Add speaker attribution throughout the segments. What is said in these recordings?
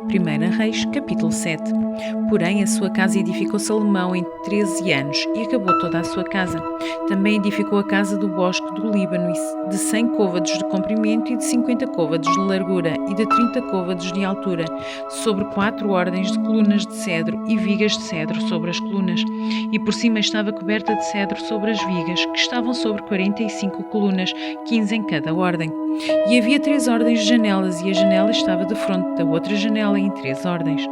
Speaker 1: 1 Reis, capítulo 7. Porém, a sua casa edificou Salomão em 13 anos e acabou toda a sua casa. Também edificou a casa do bosque do Líbano de 100 côvados de comprimento e de 50 côvados de largura e de 30 côvados de altura, sobre 4 ordens de colunas de cedro e vigas de cedro sobre as colunas. E por cima estava coberta de cedro sobre as vigas, que estavam sobre 45 colunas, 15 em cada ordem. E havia 3 ordens de janelas, e a janela estava defronte da outra janela em 3 ordens.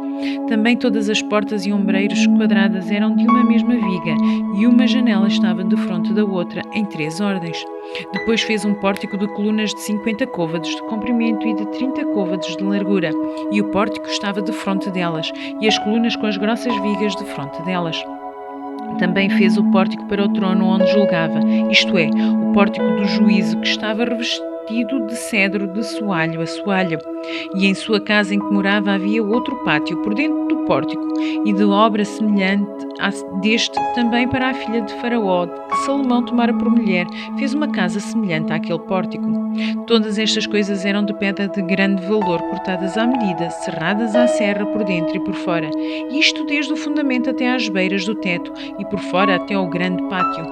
Speaker 1: Também todas as portas e ombreiros quadradas eram de uma mesma viga, e uma janela estava defronte da outra em 3 ordens. Depois fez um pórtico de colunas de 50 côvados de comprimento e de 30 côvados de largura, e o pórtico estava defronte delas, e as colunas com as grossas vigas defronte delas. Também fez o pórtico para o trono onde julgava, isto é, o pórtico do juízo, que estava revestido de cedro de soalho a soalho. E em sua casa em que morava havia outro pátio por dentro do pórtico, e de obra semelhante deste também para a filha de Faraó, que Salomão tomara por mulher, fez uma casa semelhante àquele pórtico. Todas estas coisas eram de pedra de grande valor, cortadas à medida, serradas à serra por dentro e por fora, isto desde o fundamento até às beiras do teto, e por fora até ao grande pátio.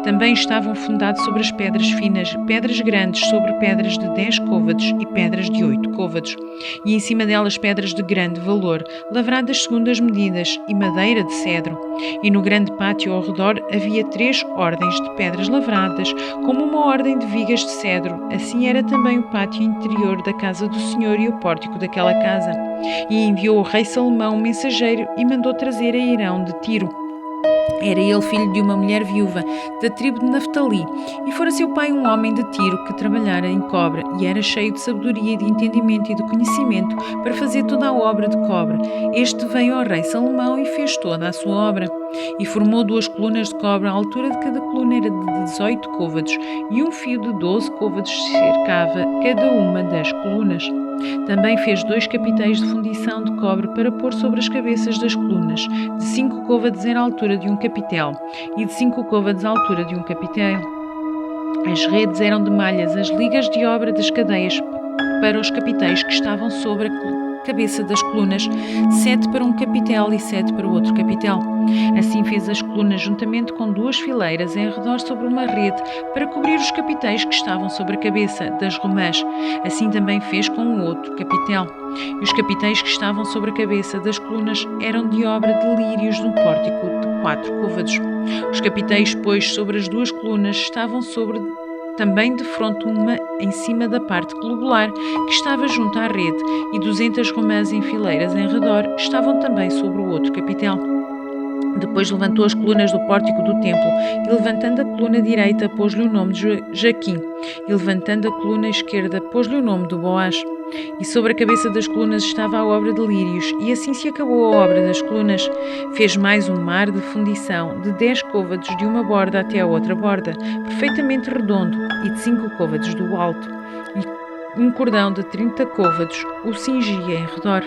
Speaker 1: Também estavam fundados sobre as pedras finas, pedras grandes sobre pedras de 10 côvados e pedras de 8 côvados, e em cima delas pedras de grande valor, lavradas segundo as medidas, e madeira de cedro. E no grande pátio ao redor havia 3 ordens de pedras lavradas, como uma ordem de vigas de cedro. Assim era também o pátio interior da casa do Senhor e o pórtico daquela casa. E enviou o rei Salomão um mensageiro e mandou trazer a Hirão de Tiro. Era ele filho de uma mulher viúva, da tribo de Naftali, e fora seu pai um homem de Tiro que trabalhara em cobre, e era cheio de sabedoria, de entendimento e de conhecimento para fazer toda a obra de cobre. Este veio ao rei Salomão e fez toda a sua obra. E formou 2 colunas de cobre, a altura de cada coluna era de 18 côvados, e um fio de 12 côvados cercava cada uma das colunas. Também fez 2 capitéis de fundição de cobre para pôr sobre as cabeças das colunas. De 5 côvados era a altura de um capitel, e de 5 côvados a altura de um capitel. As redes eram de malhas, as ligas de obra das cadeias para os capitéis que estavam sobre a cabeça das colunas, 7 para um capitel e 7 para o outro capitel. Assim fez as colunas juntamente com 2 fileiras em redor sobre uma rede para cobrir os capitéis que estavam sobre a cabeça das romãs. Assim também fez com o outro capitel. E os capitéis que estavam sobre a cabeça das colunas eram de obra de lírios de um pórtico de 4 côvados. Os capitéis, pois, sobre as 2 colunas estavam sobre também de fronte uma em cima da parte globular que estava junto à rede, e 200 romãs em fileiras em redor estavam também sobre o outro capitel. Depois levantou as colunas do pórtico do templo, e levantando a coluna direita pôs-lhe o nome de Jaquim, e levantando a coluna esquerda pôs-lhe o nome de Boaz. E sobre a cabeça das colunas estava a obra de lírios, e assim se acabou a obra das colunas. Fez mais um mar de fundição, de 10 côvados de uma borda até a outra borda, perfeitamente redondo, e de 5 côvados do alto. E um cordão de 30 côvados o cingia em redor.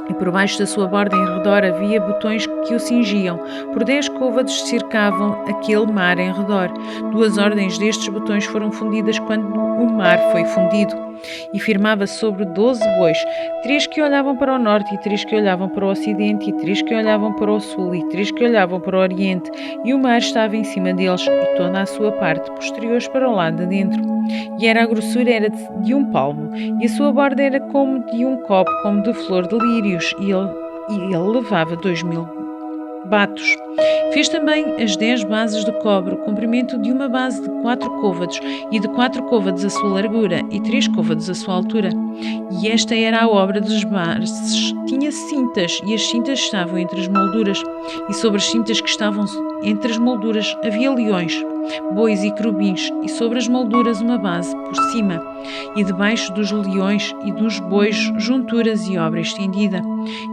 Speaker 1: E por baixo da sua borda em redor havia botões que o cingiam. Por 10 côvados cercavam aquele mar em redor. 2 ordens destes botões foram fundidas quando o mar foi fundido. E firmava sobre 12 bois, 3 que olhavam para o norte, e 3 que olhavam para o ocidente, e 3 que olhavam para o sul, e 3 que olhavam para o oriente. E o mar estava em cima deles, e toda a sua parte posterior para o lado de dentro. E a grossura era de 1 palmo, e a sua borda era como de um copo, como de flor de lírios, e ele levava 2000 batos. Fez também as 10 bases de cobre, o comprimento de uma base de 4 côvados, e de 4 côvados a sua largura, e 3 côvados a sua altura. E esta era a obra das bases. Tinha cintas, e as cintas estavam entre as molduras, e sobre as cintas que estavam entre as molduras havia leões, bois e querubins, e sobre as molduras uma base por cima, e debaixo dos leões e dos bois junturas e obra estendida.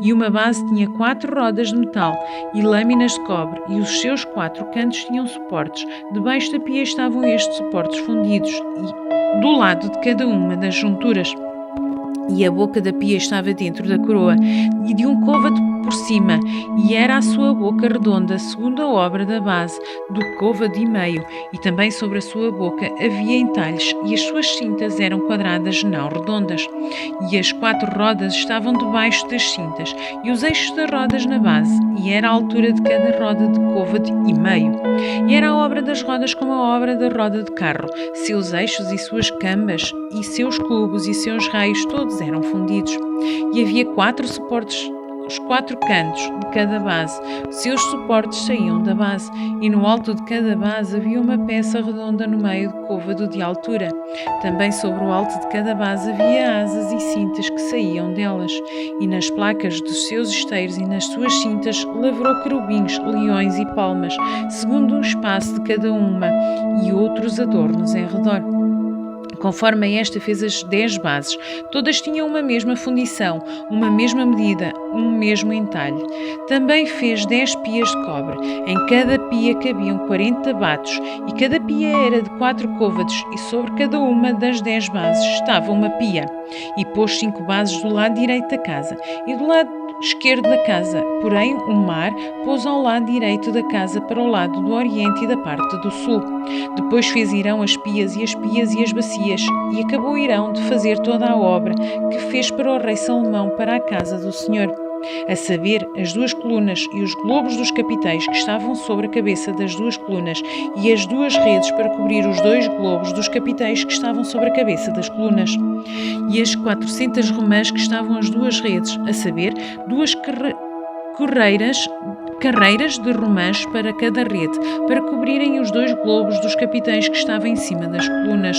Speaker 1: E uma base tinha 4 rodas de metal e lâminas de cobre, e os seus 4 cantos tinham suportes. Debaixo da pia estavam estes suportes fundidos, e do lado de cada uma das junturas. E a boca da pia estava dentro da coroa, e de um côvado por cima, e era a sua boca redonda, segundo a obra da base do côvado e meio, e também sobre a sua boca havia entalhes, e as suas cintas eram quadradas, não redondas. E as 4 rodas estavam debaixo das cintas, e os eixos das rodas na base, e era a altura de cada roda de côvado e meio. E era a obra das rodas como a obra da roda de carro, seus eixos e suas cambas, e seus cubos e seus raios, todos eram fundidos. E havia 4 suportes, os 4 cantos de cada base. Seus suportes saíam da base, e no alto de cada base havia uma peça redonda no meio do côvado de altura. Também sobre o alto de cada base havia asas e cintas que saíam delas, e nas placas dos seus esteiros e nas suas cintas lavrou querubins, leões e palmas, segundo o espaço de cada uma, e outros adornos em redor. Conforme a esta fez as 10 bases, todas tinham uma mesma fundição, uma mesma medida, um mesmo entalhe. Também fez 10 pias de cobre. Em cada pia cabiam 40 batos, e cada pia era de 4 côvados, e sobre cada uma das 10 bases estava uma pia. E pôs 5 bases do lado direito da casa, e do lado esquerdo da casa, porém o mar pôs ao lado direito da casa para o lado do oriente e da parte do sul. Depois fez Irão as pias e as bacias, e acabou Irão de fazer toda a obra que fez para o rei Salomão para a casa do Senhor, a saber, as 2 colunas e os globos dos capitéis que estavam sobre a cabeça das 2 colunas, e as 2 redes para cobrir os 2 globos dos capitéis que estavam sobre a cabeça das colunas, e as 400 romãs que estavam as 2 redes, a saber, 2 carreiras de romãs para cada rede, para cobrirem os 2 globos dos capitéis que estavam em cima das colunas,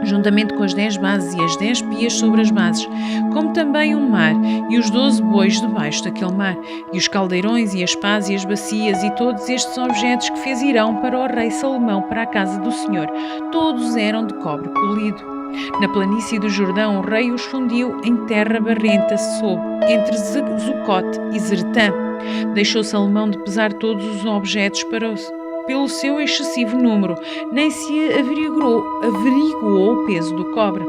Speaker 1: juntamente com as 10 bases e as 10 pias sobre as bases, como também um mar e os 12 bois debaixo daquele mar, e os caldeirões e as pás e as bacias e todos estes objetos que fez Irão para o rei Salomão para a casa do Senhor, todos eram de cobre polido. Na planície do Jordão o rei os fundiu em terra barrenta entre Zucote e Zeretã. Deixou Salomão de pesar todos os objetos pelo seu excessivo número, nem se averiguou o peso do cobre.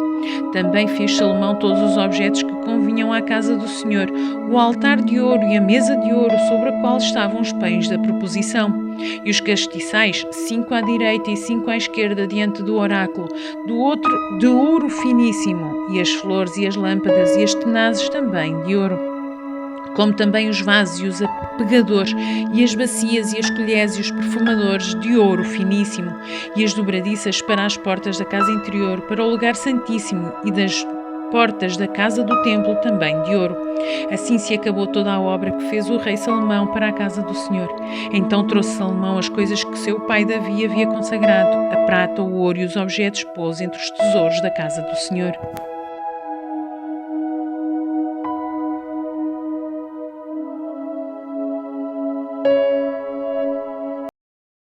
Speaker 1: Também fez Salomão todos os objetos que convinham à casa do Senhor, o altar de ouro e a mesa de ouro sobre a qual estavam os pães da proposição, e os castiçais, 5 à direita e 5 à esquerda diante do oráculo, do outro de ouro finíssimo, e as flores e as lâmpadas e as tenazes também de ouro, como também os vasos e os apegadores, e as bacias e as colheres e os perfumadores de ouro finíssimo, e as dobradiças para as portas da casa interior, para o lugar santíssimo, e das portas da casa do templo também de ouro. Assim se acabou toda a obra que fez o rei Salomão para a casa do Senhor. Então trouxe Salomão as coisas que seu pai Davi havia consagrado, a prata, o ouro e os objetos pôs entre os tesouros da casa do Senhor.